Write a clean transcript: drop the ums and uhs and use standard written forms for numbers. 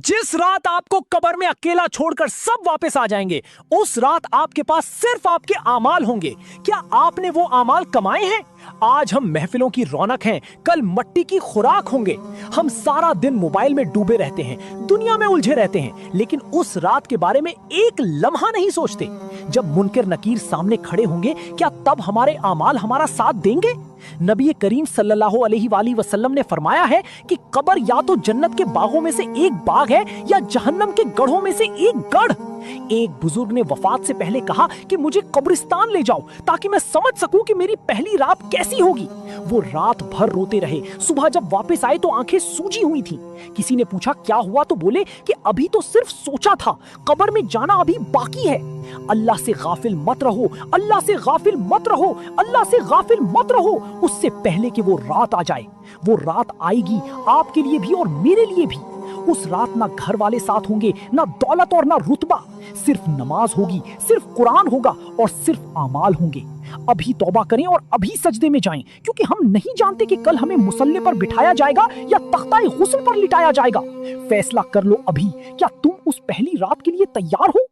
जिस रात आपको कब्र में अकेला छोड़कर सब वापस आ जाएंगे, उस रात आपके पास सिर्फ आपके आमाल होंगे। क्या आपने वो आमाल कमाए हैं? आज हम महफिलों की रौनक हैं, कल मट्टी की खुराक होंगे। हम सारा दिन मोबाइल में डूबे रहते हैं, दुनिया में उलझे रहते हैं, लेकिन उस रात के बारे में एक लम्हा नहीं सोचते। जब मुनकर नकीर सामने खड़े होंगे, क्या तब हमारे आमाल हमारा साथ देंगे? नबी करीम सल्लल्लाहु अलैहि वसल्लम ने फरमाया है कि कब्र या तो जन्नत के बागों में से एक बाग है या जहन्नम के गढ़ों में से एक गढ़। एक बुजुर्ग ने वफात से पहले कहा कि मुझे कब्रिस्तान ले जाओ ताकि मैं समझ सकूं कि मेरी पहली रात कैसी होगी। वो रात भर रोते रहे। सुबह जब वापस आए तो आंखें सूजी हुई थीं। किसी ने पूछा क्या हुआ, तो बोले कि अभी तो सिर्फ सोचा था, कब्र में जाना अभी बाकी है। अल्लाह से गाफिल मत रहो, अल्लाह से गाफिल मत रहो, अल्लाह से गाफिल मत रहो, उससे पहले कि वो रात आ जाए। वो रात आएगी आपके लिए भी और मेरे लिए भी। उस रात ना घर वाले साथ होंगे, ना दौलत और ना रुतबा। सिर्फ नमाज होगी, सिर्फ कुरान होगा और सिर्फ आमाल होंगे। अभी तौबा करें और अभी सजदे में जाएं, क्योंकि हम नहीं जानते कि कल हमें मुसल्ले पर बिठाया जाएगा या तख्ताए गुस्ल पर लिटाया जाएगा। फैसला कर लो अभी, क्या तुम उस पहली रात के लिए तैयार हो?